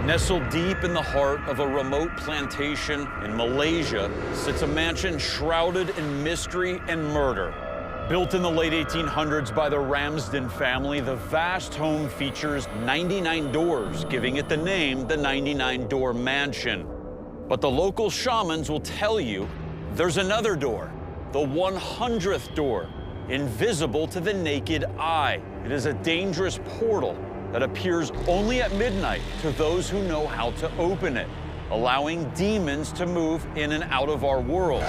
Nestled deep in the heart of a remote plantation in Malaysia sits a mansion shrouded in mystery and murder. Built in the late 1800s by the Ramsden family, the vast home features 99 doors, giving it the name the 99-Door Mansion. But the local shamans will tell you there's another door, the 100th door, invisible to the naked eye. It is a dangerous portal that appears only at midnight to those who know how to open it, allowing demons to move in and out of our world.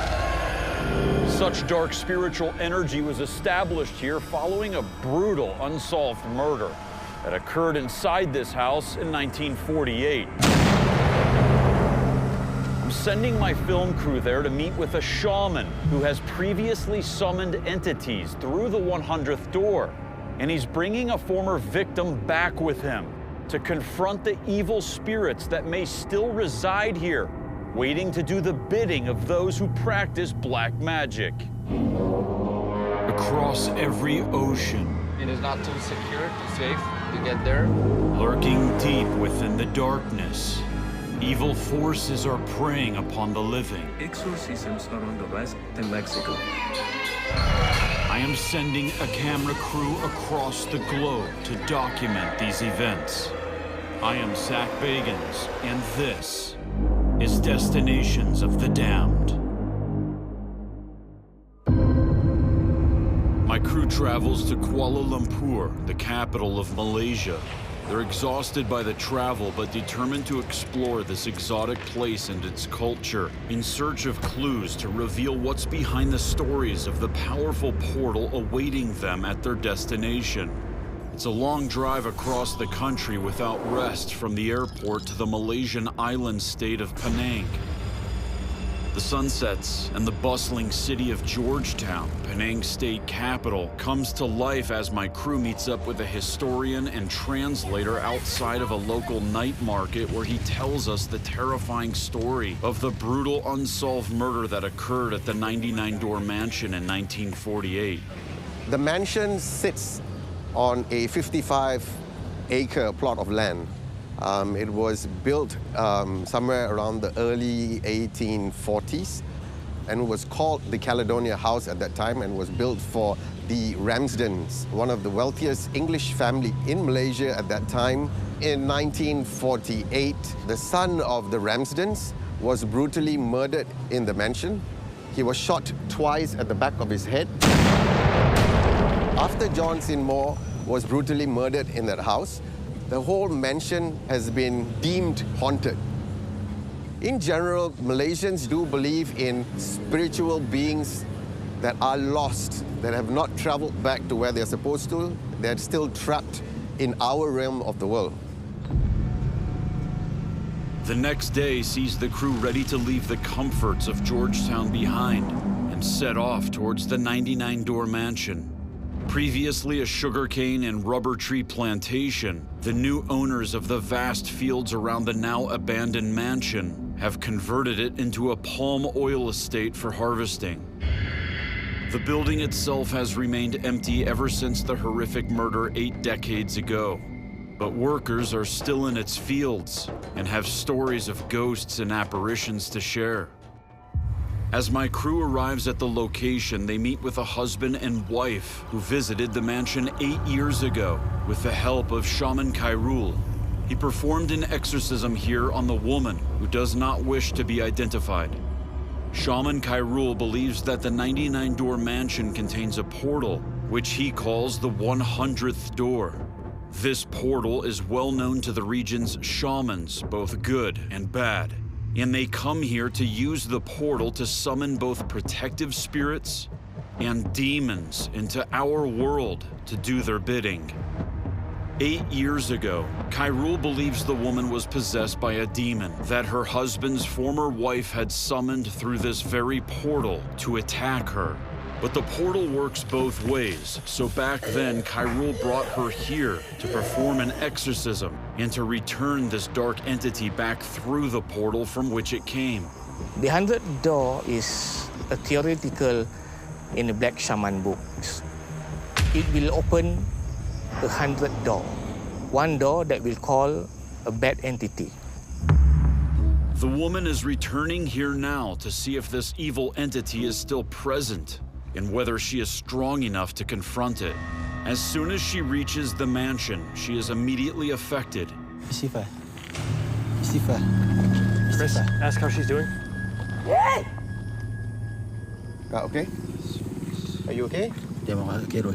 Such dark spiritual energy was established here following a brutal unsolved murder that occurred inside this house in 1948. I'm sending my film crew there to meet with a shaman who has previously summoned entities through the 100th door. And he's bringing a former victim back with him to confront the evil spirits that may still reside here, waiting to do the bidding of those who practice black magic. Across every ocean, it is not too secure, too safe to get there. Lurking deep within the darkness, evil forces are preying upon the living. Exorcisms are on the rise in Mexico. I am sending a camera crew across the globe to document these events. I am Zach Bagans, and this is Destinations of the Damned. My crew travels to Kuala Lumpur, the capital of Malaysia. They're exhausted by the travel, but determined to explore this exotic place and its culture in search of clues to reveal what's behind the stories of the powerful portal awaiting them at their destination. It's a long drive across the country without rest from the airport to the Malaysian island state of Penang. The sunsets and the bustling city of Georgetown, Penang's state capital, comes to life as my crew meets up with a historian and translator outside of a local night market where he tells us the terrifying story of the brutal unsolved murder that occurred at the 99-Door Mansion in 1948. The mansion sits on a 55-acre plot of land. It was built somewhere around the early 1840s and was called the Caledonia House at that time and was built for the Ramsdens, one of the wealthiest English family in Malaysia at that time. In 1948, the son of the Ramsdens was brutally murdered in the mansion. He was shot twice at the back of his head. After John Sinmore was brutally murdered in that house, the whole mansion has been deemed haunted. In general, Malaysians do believe in spiritual beings that are lost, that have not traveled back to where they're supposed to. They're still trapped in our realm of the world. The next day sees the crew ready to leave the comforts of Georgetown behind and set off towards the 99-Door Mansion. Previously a sugarcane and rubber tree plantation, the new owners of the vast fields around the now abandoned mansion have converted it into a palm oil estate for harvesting. The building itself has remained empty ever since the horrific murder 8 decades ago. But workers are still in its fields and have stories of ghosts and apparitions to share. As my crew arrives at the location, they meet with a husband and wife who visited the mansion 8 years ago with the help of Shaman Khairul. He performed an exorcism here on the woman who does not wish to be identified. Shaman Khairul believes that the 99-Door Mansion contains a portal, which he calls the 100th door. This portal is well known to the region's shamans, both good and bad. And they come here to use the portal to summon both protective spirits and demons into our world to do their bidding. 8 years ago, Khairul believes the woman was possessed by a demon that her husband's former wife had summoned through this very portal to attack her. But the portal works both ways, so back then Khairul brought her here to perform an exorcism and to return this dark entity back through the portal from which it came. The 100th door is a theoretical in the Black Shaman books. It will open 100 door. One door that will call a bad entity. The woman is returning here now to see if this evil entity is still present and whether she is strong enough to confront it. As soon as she reaches the mansion, she is immediately affected. Istighfar. Chris, ask how she's doing. Okay? Are you okay? Dia bawa ke Kerol.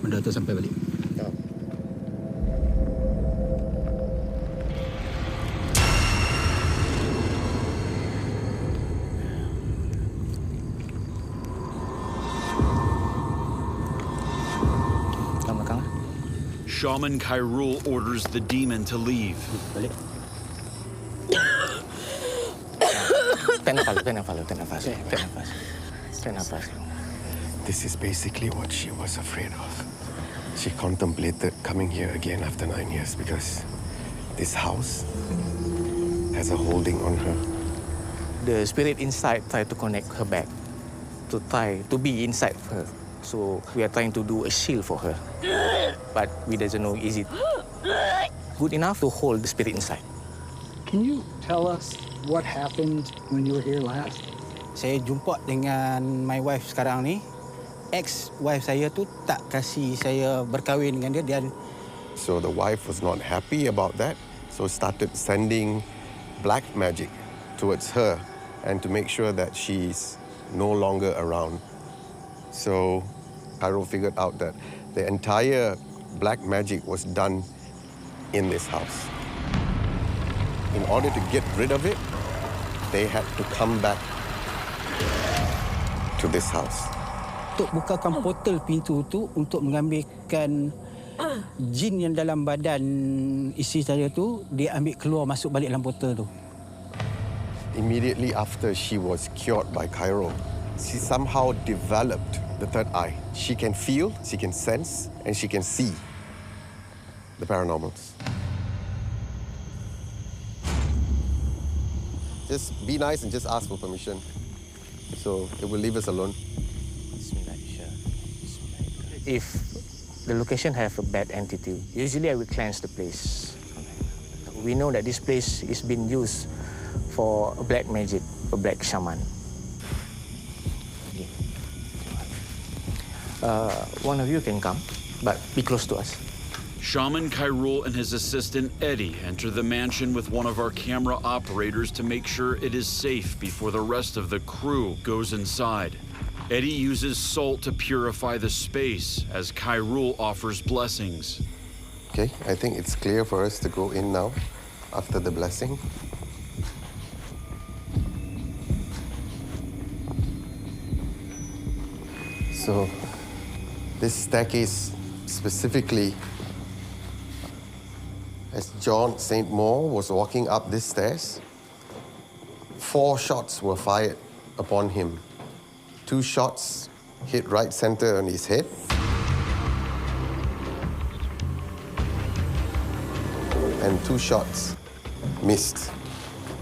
Benda tu sampai balik. Shaman Khairul orders the demon to leave. Balik. Tarik nafas. This is basically what she was afraid of. She contemplated coming here again after 9 years because this house has a holding on her. The spirit inside tried to connect her back, to try to be inside of her. So we are trying to do a shield for her. But we doesn't know is it good enough to hold the spirit inside. Can you tell us what happened when you were here last? Saya jumpa dengan my wife sekarang ni. Ex-wife saya tu tak kasih saya berkahwin dengan dia dan So the wife was not happy about that, so started sending black magic towards her and to make sure that she's no longer around. So Cairo figured out that the entire black magic was done in this house. In order to get rid of it, they had to come back to this house. untuk bukakan portal pintu tu untuk mengambilkan jin yang dalam badan isteri saya tu, dia ambil keluar masuk balik dalam portal tu. Immediately after she was cured by Cairo, she somehow developed the third eye. She can feel, she can sense, and she can see the paranormals. Just be nice and just ask for permission. So it will leave us alone. If the location have a bad entity, usually I will cleanse the place. We know that this place is being used for a black magic, a black shaman. One of you can come, but be close to us. Shaman Khairul and his assistant Eddie enter the mansion with one of our camera operators to make sure it is safe before the rest of the crew goes inside. Eddie uses salt to purify the space as Khairul offers blessings. Okay, I think it's clear for us to go in now after the blessing. So, this staircase specifically, as John St. Maur was walking up these stairs, 4 shots were fired upon him. 2 shots hit right center on his head. And 2 shots missed.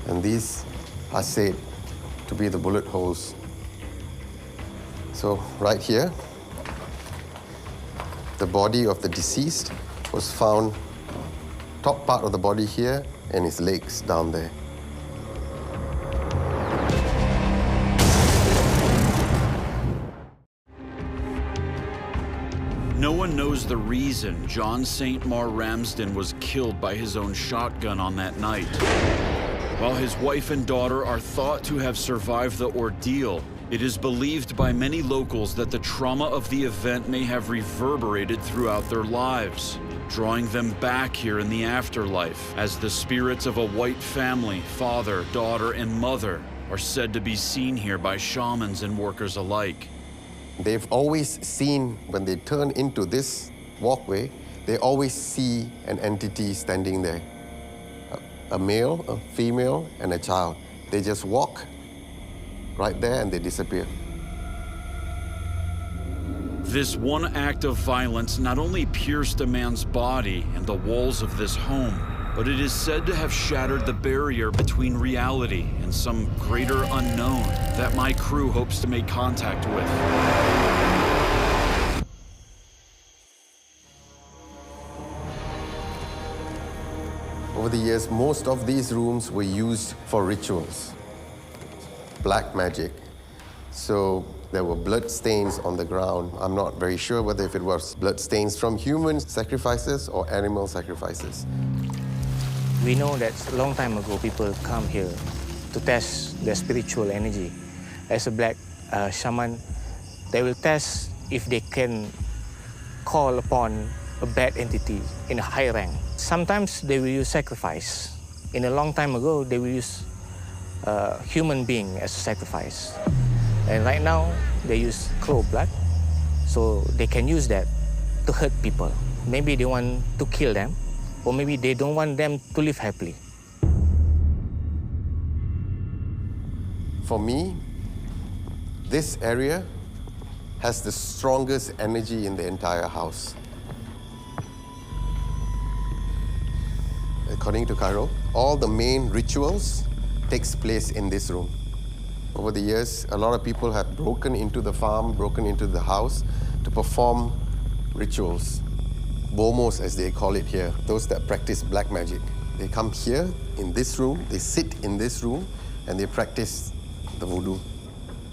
And these are said to be the bullet holes. So right here, the body of the deceased was found, top part of the body here and his legs down there. No one knows the reason John St. Maur Ramsden was killed by his own shotgun on that night. While his wife and daughter are thought to have survived the ordeal, it is believed by many locals that the trauma of the event may have reverberated throughout their lives, drawing them back here in the afterlife, as the spirits of a white family, father, daughter, and mother, are said to be seen here by shamans and workers alike. They've always seen, when they turn into this walkway, they always see an entity standing there. A male, a female, and a child. They just walk right there and they disappear. This one act of violence not only pierced a man's body and the walls of this home, but it is said to have shattered the barrier between reality and some greater unknown that my crew hopes to make contact with. Over the years, most of these rooms were used for rituals, black magic. So there were blood stains on the ground. I'm not very sure whether if it was blood stains from human sacrifices or animal sacrifices. We know that a long time ago, people come here to test their spiritual energy. As a black shaman, they will test if they can call upon a bad entity in a high rank. Sometimes they will use sacrifice. In a long time ago, they will use a human being as a sacrifice. And right now, they use crow blood, so they can use that to hurt people. Maybe they want to kill them, or maybe they don't want them to live happily. For me, this area has the strongest energy in the entire house. According to Cairo, all the main rituals takes place in this room. Over the years, a lot of people have broken into the farm, broken into the house to perform rituals. Bomos, as they call it here, those that practice black magic. They come here in this room, they sit in this room, and they practice the voodoo.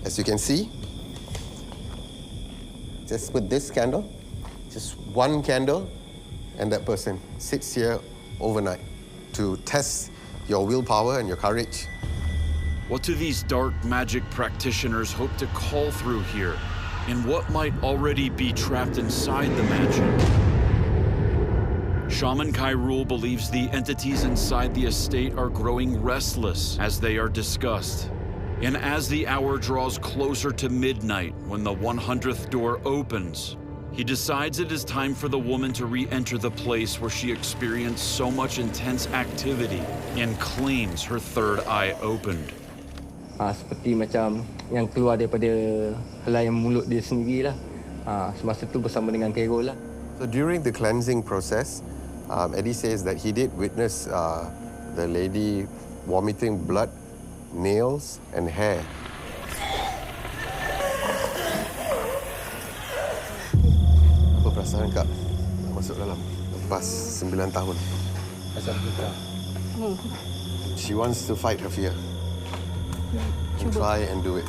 As you can see, just with this candle, just one candle, and that person sits here overnight to test your willpower and your courage. What do these dark magic practitioners hope to call through here? And what might already be trapped inside the mansion? Shaman Khairul believes the entities inside the estate are growing restless as they are discussed. And as the hour draws closer to midnight, when the 100th door opens, he decides it is time for the woman to re-enter the place where she experienced so much intense activity and claims her third eye opened. Seperti macam yang keluar daripada helai mulut dia sendirilah. Semasa tu bersama dengan Khairul lah. So during the cleansing process, Eddie says that he did witness the lady vomiting blood, nails, and hair. Apa perasaan Kak masuk dalam lepas 9 tahun? Asal kita. She wants to fight her fear. And try and do it.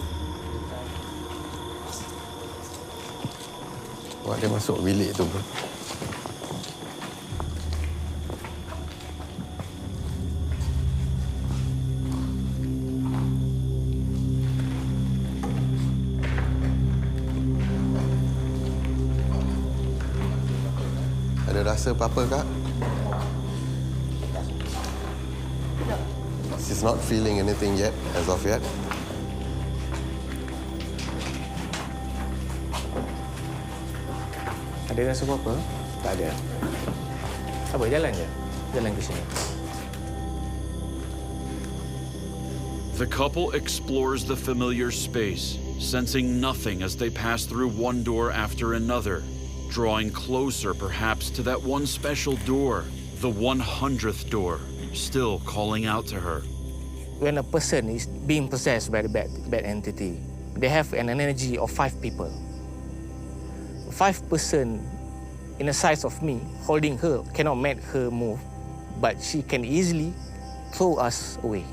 Wah, dia masuk bilik tu, bro. Ada rasa apa-apa, Kak? She's not feeling anything yet, as of yet. Ada rasa apa-apa? Tak ada. Apa, jalan je? Jalan ke sini. The couple explores the familiar space, sensing nothing as they pass through one door after another, drawing closer perhaps to that one special door, the 100th door, still calling out to her. When a person is being possessed by the bad entity, they have an energy of 5 people. 5 person in the size of me holding her cannot make her move, but she can easily throw us away.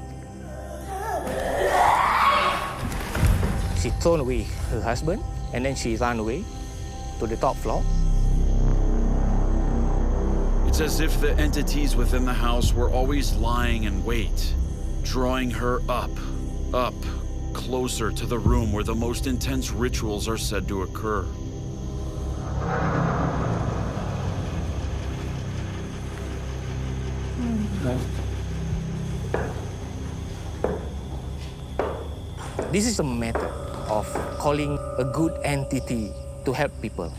She thrown away her husband, and then she ran away to the top floor. It's as if the entities within the house were always lying in wait, drawing her up, closer to the room where the most intense rituals are said to occur. This is a method of calling a good entity to help people.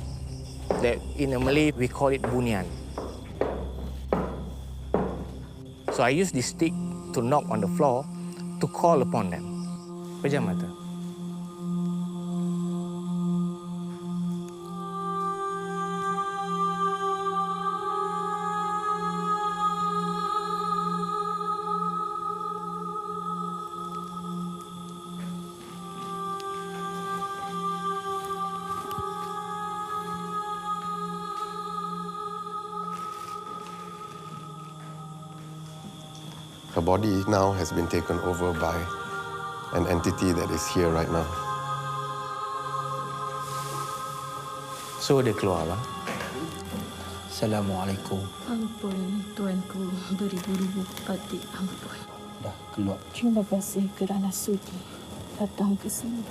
That in Malay we call it bunian. So I use this stick to knock on the floor to call upon them. Pejam mata. Her body now has been taken over by an entity that is here right now. So dia keluar bang. Assalamualaikum. Ampun, tuanku, beribu-ribu batik ampun. Dah keluar. Terima kasih kerana sudi datang ke sini.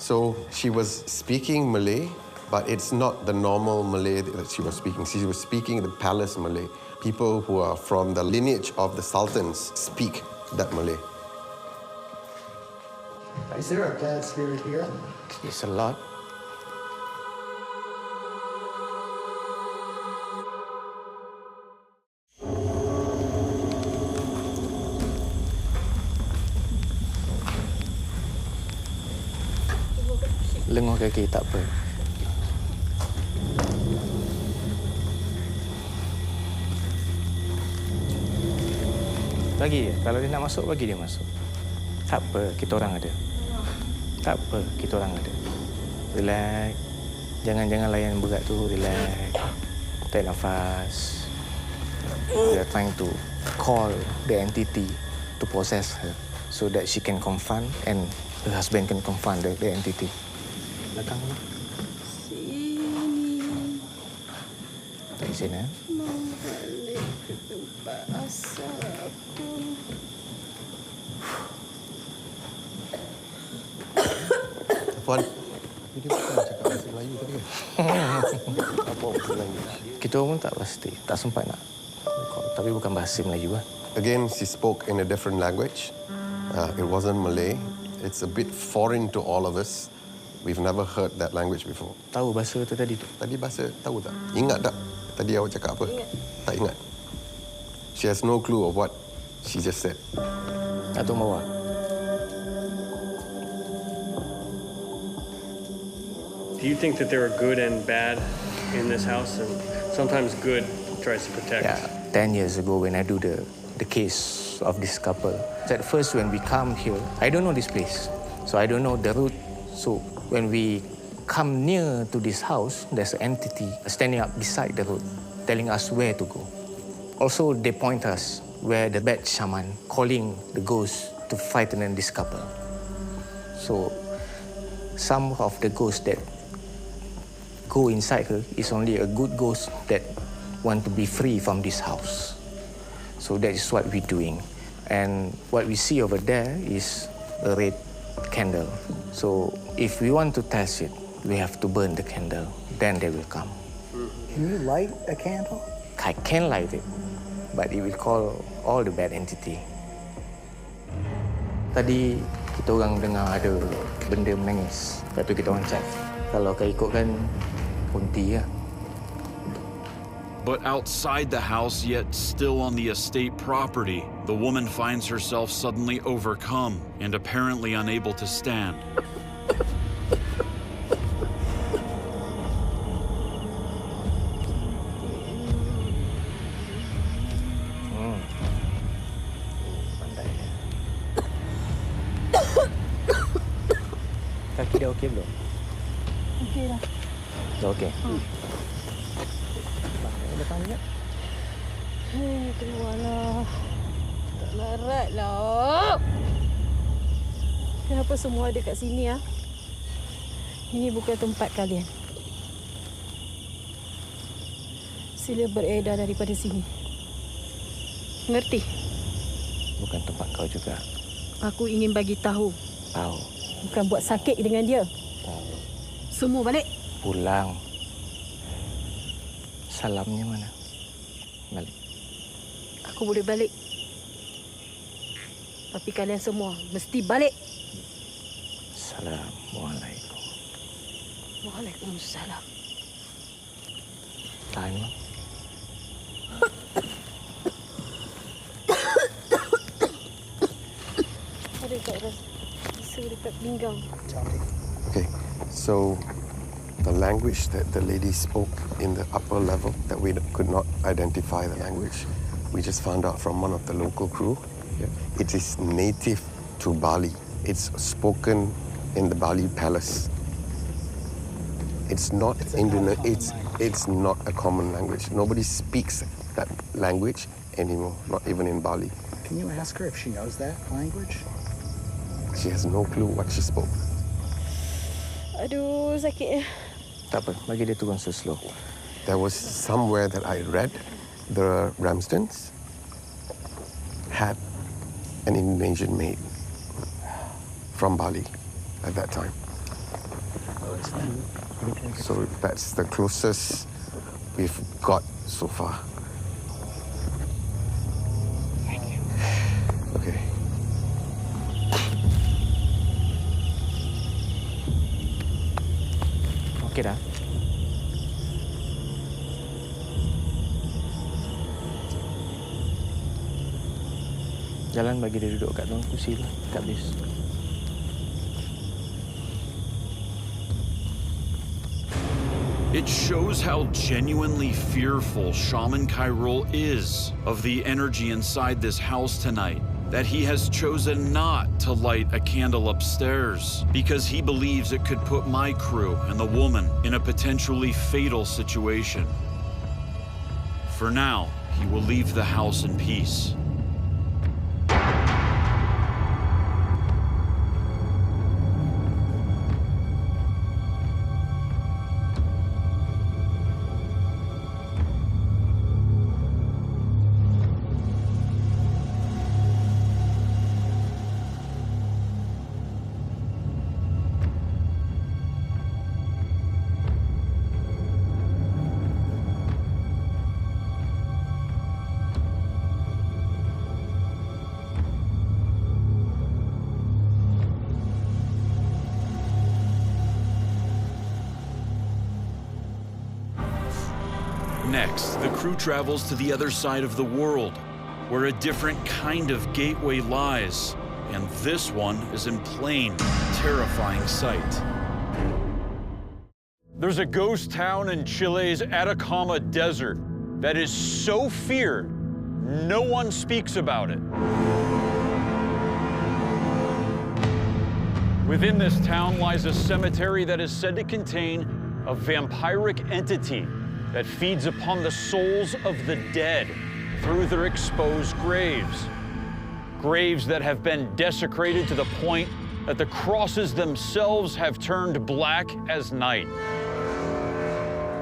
So she was speaking Malay, but it's not the normal Malay that she was speaking. She was speaking the palace Malay. People who are from the lineage of the sultans speak that Malay. Is there a bad spirit here? It's a lot. Lenguh kaki tak apa. Bagi, kalau dia nak masuk, bagi dia masuk. Tak apa, kita orang ada. Tak apa, kita orang ada. Relax. Jangan layan berat tu, relax. Tarik nafas. We are trying to call the entity to possess her so that she can confront and her husband can confront the entity. Belakang ni. Sini. Tak di sini. Mau balik ke tempat asal aku. Puan, dia bukan cakap bahasa Melayu tadi kan? Apa bahasa Melayu? Kita pun tak pasti, tak sempat nak. Tapi bukan bahasa Melayu lah. Again, she spoke in a different language. It wasn't Malay. It's a bit foreign to all of us. We've never heard that language before. Tahu bahasa tu tadi tu? Tadi bahasa tahu tak? Ingat tak? Tadi awak cakap apa? Ingat. Tak ingat. She has no clue of what she just said. Atau bawa? Do you think that there are good and bad in this house? And sometimes good tries to protect. Yeah, 10 years ago when I do the case of this couple. At first when we come here, I don't know this place. So I don't know the route. So when we come near to this house, there's an entity standing up beside the road, telling us where to go. Also, they point us where the bad shaman calling the ghosts to frighten this couple. So some of the ghosts that go inside her is only a good ghost that want to be free from this house. So that is what we're doing. And what we see over there is a red candle. So if we want to test it, we have to burn the candle. Then they will come. Can you light a candle? I can light it, but it will call all the bad entity. Tadi kita orang dengar ada benda menangis. Lepas tu kita orang cek. Kalau kau ikutkan kunti lah. But outside the house, yet still on the estate property, the woman finds herself suddenly overcome and apparently unable to stand. Kaki dah okey belum? Okey dah. Dah okey? Depan je. Keluarlah. Tak larat lah. Kenapa semua ada kat sini ah? Ini bukan tempat kalian. Sila beredar daripada sini. Mengerti? Bukan tempat kau juga. Aku ingin bagi tahu. Tahu. Bukan buat sakit dengan dia. Tahu. Semua balik. Pulang. Salamnya mana? Balik. Aku boleh balik. Tapi kalian semua mesti balik. Assalamualaikum. Waalaikumsalam. Tahan, Mak. Ada kat rasa dekat pinggang. Okay, so the language that the lady spoke in the upper level that we could not identify the language, we just found out from one of the local crew. It is native to Bali. It's spoken in the Bali palace. It's not it's not a common language. Nobody speaks that language anymore, not even in Bali. Can you ask her if she knows that language? She has no clue what she spoke. Aduh, sakit. Tak apa, bagi dia turun slow. There was somewhere that I read the Ramsdens had an Indonesian maid from Bali at that time. So that's the closest we've got so far. Okay. Okey dah. Jalan bagi dia duduk kat dalam kursi lah, kat bis. It shows how genuinely fearful Shaman Khairul is of the energy inside this house tonight, that he has chosen not to light a candle upstairs because he believes it could put my crew and the woman in a potentially fatal situation. For now, he will leave the house in peace. Next, the crew travels to the other side of the world, where a different kind of gateway lies, and this one is in plain, terrifying sight. There's a ghost town in Chile's Atacama Desert that is so feared, no one speaks about it. Within this town lies a cemetery that is said to contain a vampiric entity that feeds upon the souls of the dead through their exposed graves. Graves that have been desecrated to the point that the crosses themselves have turned black as night.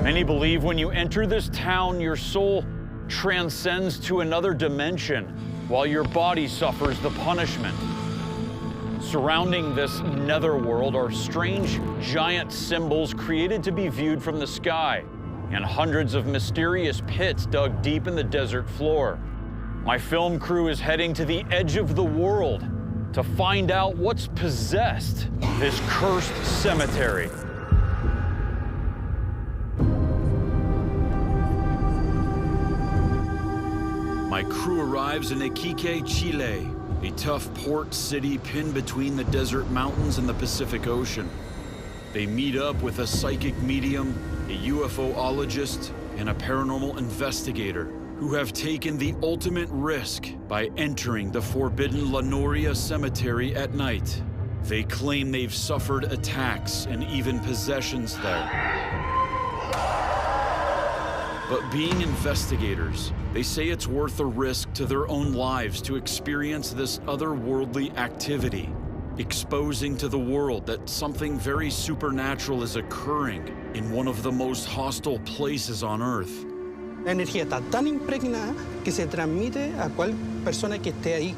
Many believe when you enter this town, your soul transcends to another dimension while your body suffers the punishment. Surrounding this netherworld are strange giant symbols created to be viewed from the sky, and hundreds of mysterious pits dug deep in the desert floor. My film crew is heading to the edge of the world to find out what's possessed this cursed cemetery. My crew arrives in Iquique, Chile, a tough port city pinned between the desert mountains and the Pacific Ocean. They meet up with a psychic medium, a UFOologist, and a paranormal investigator who have taken the ultimate risk by entering the forbidden La Noria cemetery at night. They claim they've suffered attacks and even possessions there. But being investigators, they say it's worth the risk to their own lives to experience this otherworldly activity, exposing to the world that something very supernatural is occurring in one of the most hostile places on Earth. La energía está tan impregnada que se transmite a cual persona que esté ahí,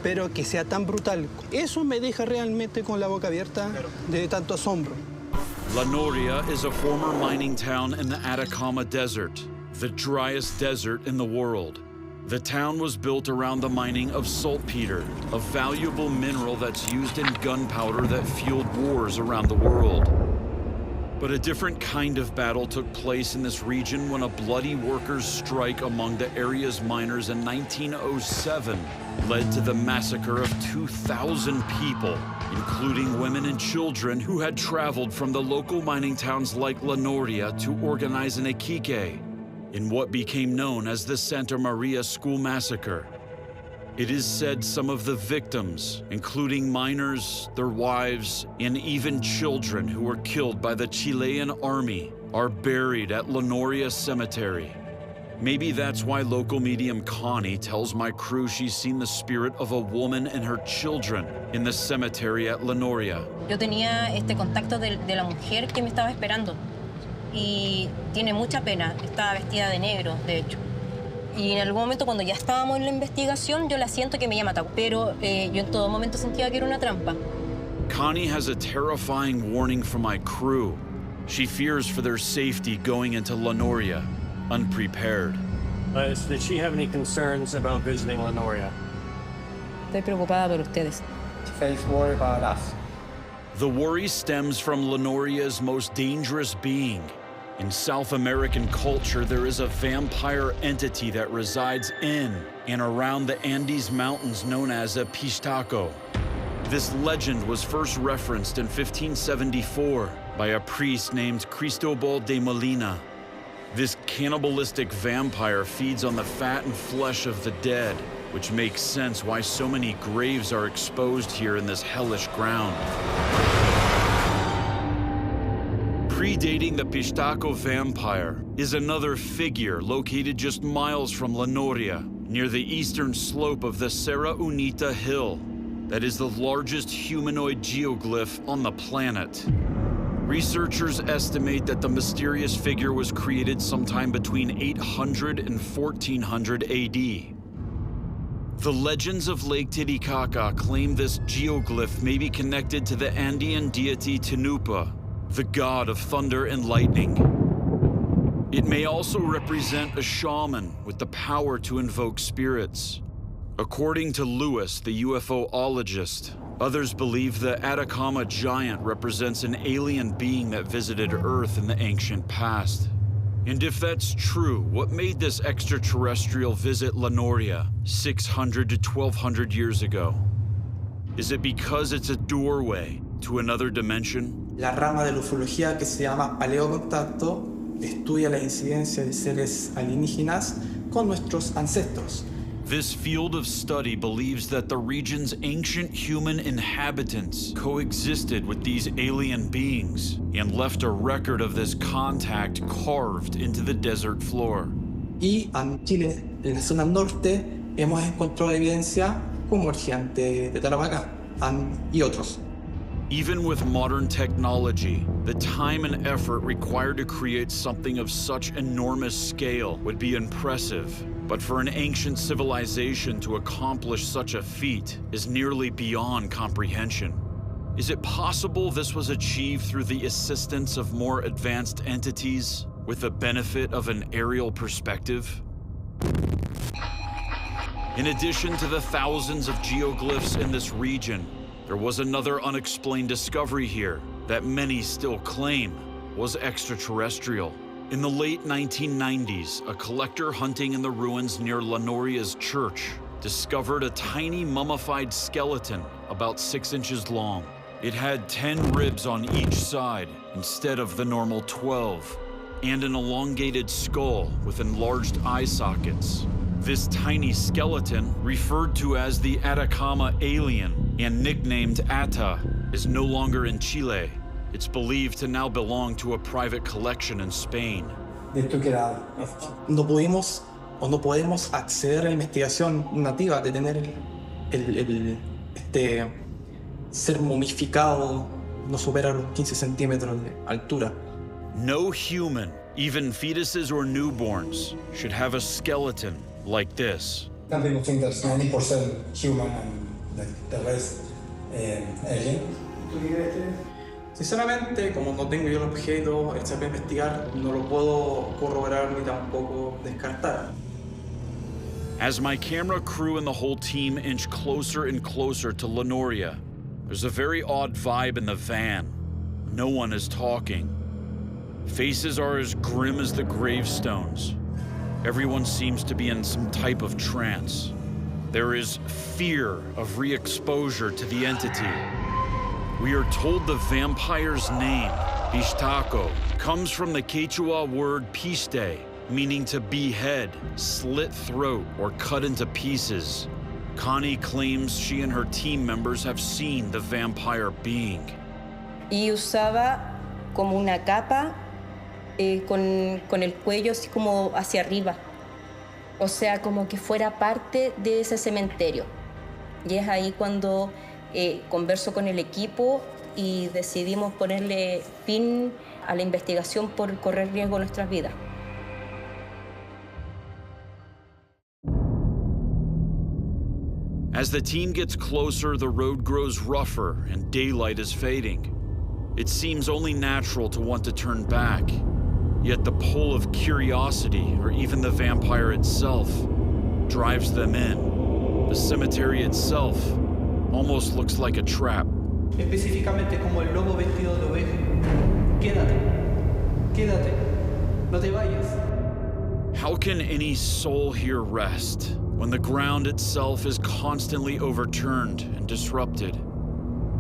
pero que sea tan brutal. Eso me deja realmente con la boca abierta de tanto asombro. La Noria is a former mining town in the Atacama Desert, the driest desert in the world. The town was built around the mining of saltpeter, a valuable mineral that's used in gunpowder that fueled wars around the world. But a different kind of battle took place in this region when a bloody workers' strike among the area's miners in 1907 led to the massacre of 2,000 people, including women and children who had traveled from the local mining towns like La Noria to organize an Iquique in what became known as the Santa Maria School Massacre. It is said some of the victims, including minors, their wives, and even children who were killed by the Chilean army, are buried at Lenoria Cemetery. Maybe that's why local medium Connie tells my crew she's seen the spirit of a woman and her children in the cemetery at Lenoria. Yo tenía este contacto de la mujer que me estaba esperando y tiene mucha pena, estaba vestida de negro, de hecho. Y en algún momento cuando ya estábamos en la investigación, yo la siento que me iba a matar, pero yo en todo momento sentía que era una trampa. Connie has a terrifying warning from my crew. She fears for their safety going into Lenoria, unprepared. Did she have any concerns about visiting Lenoria? Estoy preocupada por ustedes. She's worried about us. The worry stems from Lenoria's most dangerous being. In South American culture, there is a vampire entity that resides in and around the Andes Mountains known as a pistaco. This legend was first referenced in 1574 by a priest named Cristobal de Molina. This cannibalistic vampire feeds on the fat and flesh of the dead, which makes sense why so many graves are exposed here in this hellish ground. Predating the Pistaco vampire is another figure located just miles from Lenoria, near the eastern slope of the Serra Unita Hill. That is the largest humanoid geoglyph on the planet. Researchers estimate that the mysterious figure was created sometime between 800 and 1400 AD. The legends of Lake Titicaca claim this geoglyph may be connected to the Andean deity Tinupa, the god of thunder and lightning. It may also represent a shaman with the power to invoke spirits. According to Lewis, the UFOologist, others believe the Atacama giant represents an alien being that visited Earth in the ancient past. And if that's true, what made this extraterrestrial visit Lenoria 600 to 1200 years ago? Is it because it's a doorway to another dimension? La rama de la ufología que se llama paleocontacto estudia la incidencia de seres alienígenas con nuestros ancestros. This field of study believes that the region's ancient human inhabitants coexisted with these alien beings and left a record of this contact carved into the desert floor. Y en Chile, en la zona norte, hemos encontrado evidencia como el gigante de Tarapacá y otros. Even with modern technology, the time and effort required to create something of such enormous scale would be impressive. But for an ancient civilization to accomplish such a feat is nearly beyond comprehension. Is it possible this was achieved through the assistance of more advanced entities with the benefit of an aerial perspective? In addition to the thousands of geoglyphs in this region, there was another unexplained discovery here that many still claim was extraterrestrial. In the late 1990s, a collector hunting in the ruins near Lenoria's church discovered a tiny mummified skeleton about 6 inches long. It had 10 ribs on each side instead of the normal 12, and an elongated skull with enlarged eye sockets. This tiny skeleton, referred to as the Atacama alien and nicknamed Ata, is no longer in Chile. It's believed to now belong to a private collection in Spain. No pudimos o no podemos acceder a la investigación nativa de tener este ser momificado no supera los 15 centímetros de altura. No human, even fetuses or newborns, should have a skeleton like this. Some people think that's 90% human and the rest alien. Sinceramente, como no tengo yo el objeto hecho para investigar, no lo puedo corroborar ni tampoco descartar. As my camera crew and the whole team inch closer and closer to Lenoria, there's a very odd vibe in the van. No one is talking. Faces are as grim as the gravestones. Everyone seems to be in some type of trance. There is fear of re-exposure to the entity. We are told the vampire's name, Pistaco, comes from the Quechua word piste, meaning to behead, slit throat, or cut into pieces. Connie claims she and her team members have seen the vampire being. Y usaba como una capa con el cuello así como hacia arriba. O sea, como que fuera parte de ese cementerio. Y es ahí cuando converso con el equipo y decidimos ponerle fin a la investigación por correr riesgo de nuestras vidas. As the team gets closer, the road grows rougher and daylight is fading. It seems only natural to want to turn back. Yet the pull of curiosity, or even the vampire itself, drives them in. The cemetery itself almost looks like a trap. Específicamente como el lobo vestido de oveja. Quédate, quédate, no te vayas. How can any soul here rest when the ground itself is constantly overturned and disrupted?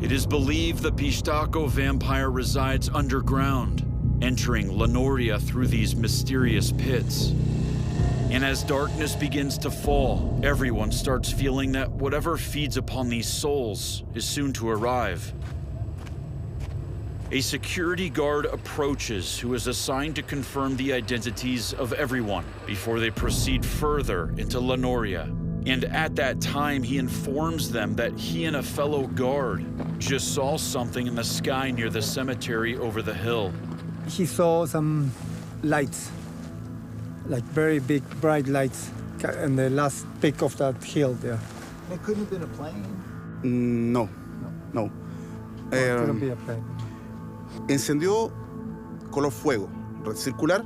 It is believed the Pistaco vampire resides underground, entering Lenoria through these mysterious pits. And as darkness begins to fall, everyone starts feeling that whatever feeds upon these souls is soon to arrive. A security guard approaches who is assigned to confirm the identities of everyone before they proceed further into Lenoria. And at that time, he informs them that he and a fellow guard just saw something in the sky near the cemetery over the hill. He saw some lights, like very big, bright lights, in the last peak of that hill there. It couldn't have been a plane. No. It couldn't be a plane. Encendió color fuego, red circular,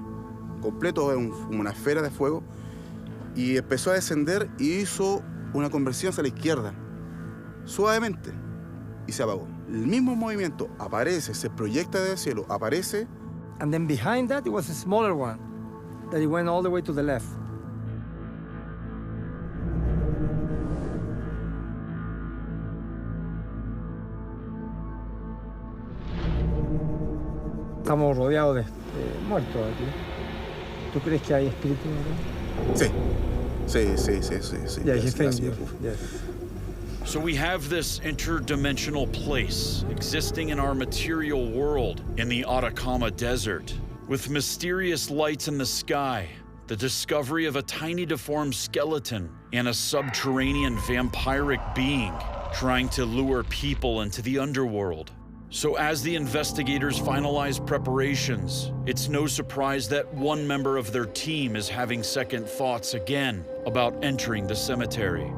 completo, como una esfera de fuego, y empezó a descender y hizo una conversión hacia la izquierda, suavemente, y se apagó. El mismo movimiento aparece, se proyecta desde el cielo, aparece. And then behind that, it was a smaller one, that it went all the way to the left. Estamos rodeados de muertos aquí. ¿Tú crees que hay espíritus acá? Sí. Yeah, he thinks, yes. So we have this interdimensional place existing in our material world in the Atacama Desert, with mysterious lights in the sky, the discovery of a tiny deformed skeleton, and a subterranean vampiric being trying to lure people into the underworld. So as the investigators finalize preparations, it's no surprise that one member of their team is having second thoughts again about entering the cemetery.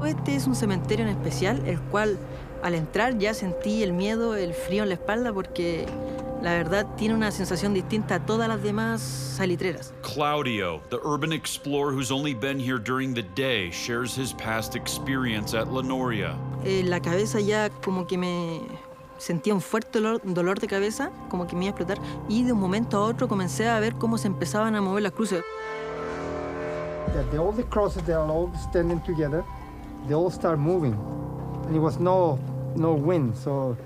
Este es un cementerio en especial, el cual al entrar ya sentí el miedo, el frío en la espalda, porque la verdad tiene una sensación distinta a todas las demás salitreras. Claudio, the urban explorer who's only been here during the day, shares his past experience at Lenoria. La cabeza ya como que me sentía un fuerte dolor de cabeza, como que me iba a explotar, y de un momento a otro comencé a ver cómo se empezaban a mover las cruces. All the crosses, they are all standing together. They all start moving, and it was no wind, so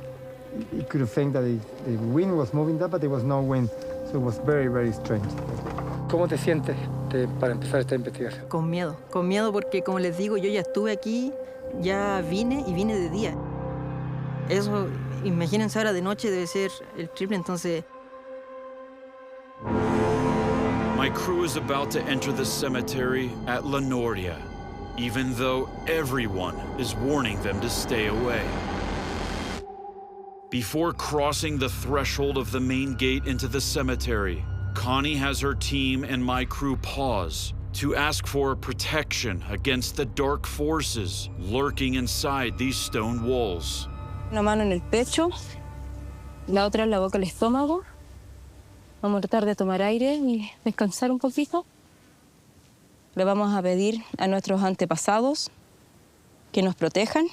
you could think that the wind was moving that, but there was no wind, so it was very, very strange. ¿Cómo te sientes para empezar esta investigación? Con miedo porque, como les digo, yo ya estuve aquí, ya vine de día. Eso, imagínense ahora de noche, debe ser el triple, entonces... My crew is about to enter the cemetery at Lenoria, even though everyone is warning them to stay away. Before crossing the threshold of the main gate into the cemetery, Connie has her team and my crew pause to ask for protection against the dark forces lurking inside these stone walls. Una mano en el pecho, la otra en la boca del estómago. Vamos a tratar de tomar aire y descansar un poquito. Le vamos a pedir a nuestros antepasados que nos protejan.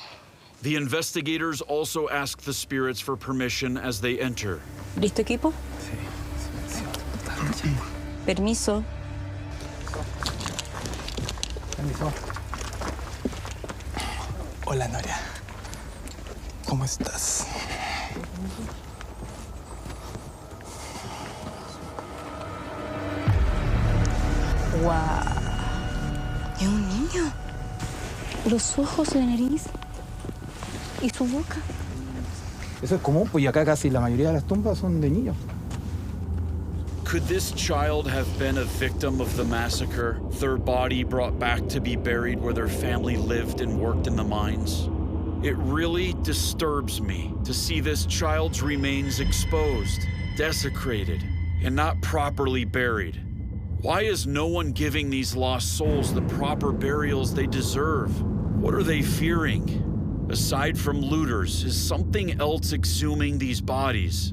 The investigators also ask the spirits for permission as they enter. ¿Listo, equipo? Sí. Permiso. Permiso. Hola, Noria. ¿Cómo estás? ¡Wow! ¿Es un niño? Los ojos, la nariz y su boca. Eso es común, pues y acá casi la mayoría de las tumbas son de niños. Could this child have been a victim of the massacre, their body brought back to be buried where their family lived and worked in the mines? It really disturbs me to see this child's remains exposed, desecrated, and not properly buried. Why is no one giving these lost souls the proper burials they deserve? What are they fearing? Aside from looters, is something else exhuming these bodies?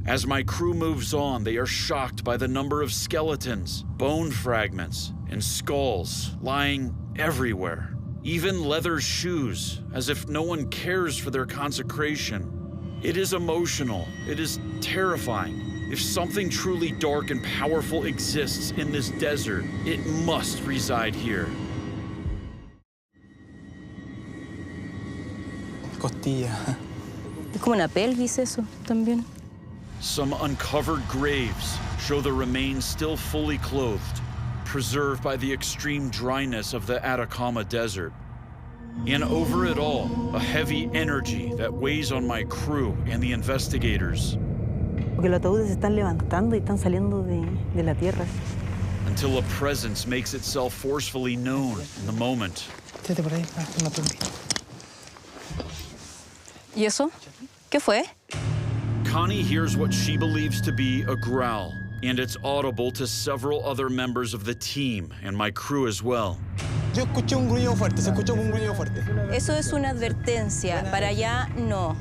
As my crew moves on, they are shocked by the number of skeletons, bone fragments, and skulls lying everywhere. Even leather shoes, as if no one cares for their consecration. It is emotional. It is terrifying. If something truly dark and powerful exists in this desert, it must reside here. Costilla. Es como una pelvis eso también. Some uncovered graves show the remains still fully clothed, preserved by the extreme dryness of the Atacama Desert. And over it all, a heavy energy that weighs on my crew and the investigators. Porque los ataúdes se están levantando y están saliendo de la tierra. Until a presence makes itself forcefully known in the moment. ¿Y eso? ¿Qué fue? Connie hears what she believes to be a growl, and it's audible to several other members of the team and my crew as well. Yo escuché un gruñido fuerte, se escuchó un gruñido fuerte. Eso es una advertencia. Para allá, no.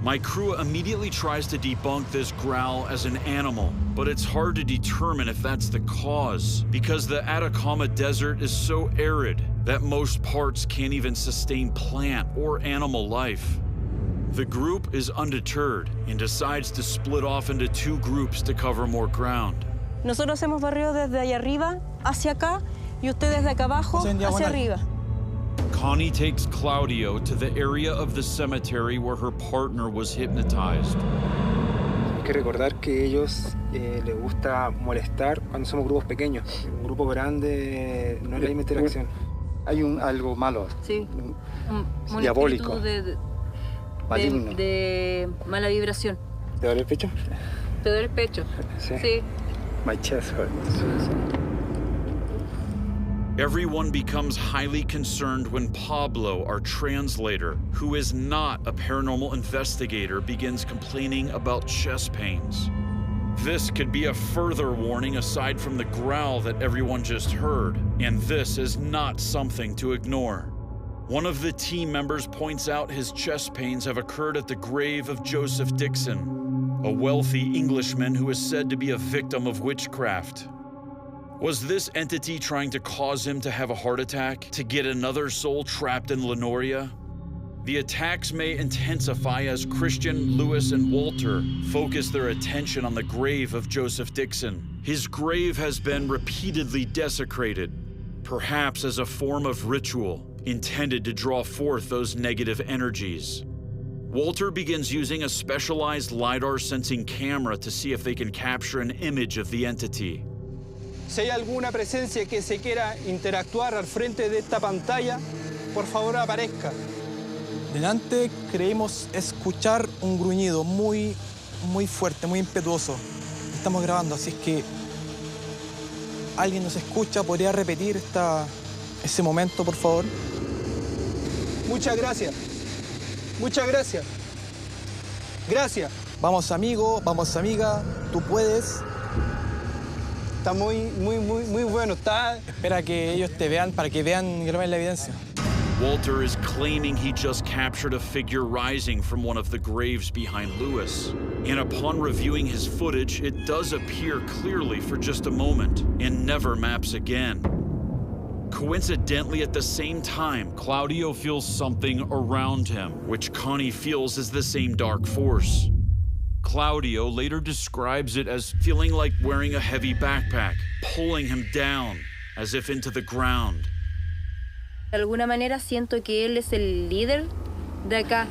My crew immediately tries to debunk this growl as an animal, but it's hard to determine if that's the cause, because the Atacama Desert is so arid that most parts can't even sustain plant or animal life. The group is undeterred and decides to split off into two groups to cover more ground. Nosotros hemos barrido desde allá arriba hacia acá y ustedes de acá abajo hacia arriba. Connie takes Claudio to the area of the cemetery where her partner was hypnotized. Hay que recordar que ellos les gusta molestar cuando somos grupos pequeños. Un grupo grande no es la misma interacción. Hay algo malo. Sí, un diabólico. Maligno. De mala vibración. ¿Te duele el pecho? ¿Te duele el pecho? Sí. My chest hurts. Everyone becomes highly concerned when Pablo, our translator, who is not a paranormal investigator, begins complaining about chest pains. This could be a further warning aside from the growl that everyone just heard, and this is not something to ignore. One of the team members points out his chest pains have occurred at the grave of Joseph Dixon, a wealthy Englishman who is said to be a victim of witchcraft. Was this entity trying to cause him to have a heart attack, to get another soul trapped in Lenoria? The attacks may intensify as Christian, Lewis, and Walter focus their attention on the grave of Joseph Dixon. His grave has been repeatedly desecrated, perhaps as a form of ritual intended to draw forth those negative energies. Walter begins using a specialized LiDAR sensing camera to see if they can capture an image of the entity. Si hay alguna presencia que se quiera interactuar al frente de esta pantalla, por favor aparezca. Delante creímos escuchar un gruñido muy fuerte, muy impetuoso. Estamos grabando, así es que alguien nos escucha, ¿podría repetir ese momento, por favor? Muchas gracias. Muchas gracias. Gracias. Vamos, amigo, vamos, amiga, tú puedes. Está muy bueno. Espera que ellos te vean para que vean la evidencia. Walter is claiming he just captured a figure rising from one of the graves behind Lewis. And upon reviewing his footage, it does appear clearly for just a moment and never maps again. Coincidentally, at the same time, Claudio feels something around him, which Connie feels is the same dark force. Claudio later describes it as feeling like wearing a heavy backpack, pulling him down, as if into the ground. De alguna manera siento que él es el líder de acá.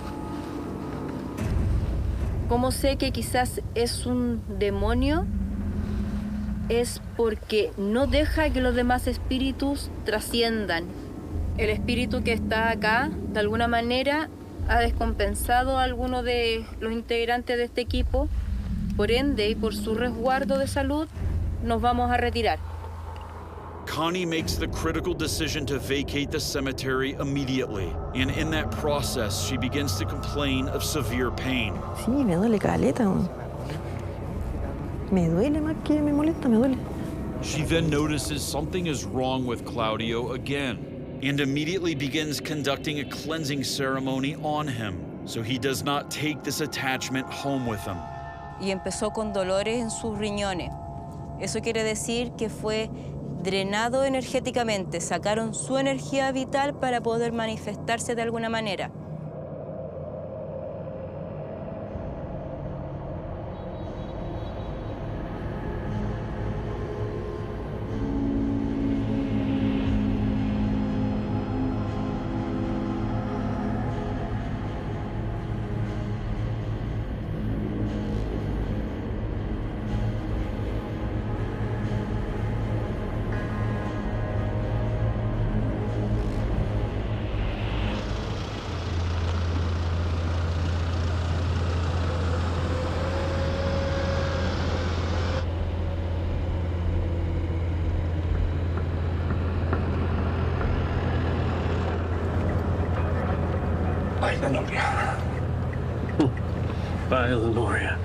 ¿Cómo sé que quizás es un demonio? Es porque no deja que los demás espíritus trasciendan. el espíritu que está acá, de alguna manera, ha descompensado a alguno de los integrantes de este equipo. Por ende, y por su resguardo de salud, nos vamos a retirar. Connie makes the critical decision to vacate the cemetery immediately, and in that process, she begins to complain of severe pain. Sí, me duele caleta. Me duele más que me molesta, me duele. She then notices something is wrong with Claudio again, and immediately begins conducting a cleansing ceremony on him, so he does not take this attachment home with him. Y empezó con dolores en sus riñones. Eso quiere decir que fue drenado energéticamente, sacaron su energía vital para poder manifestarse de alguna manera. By Lenoria.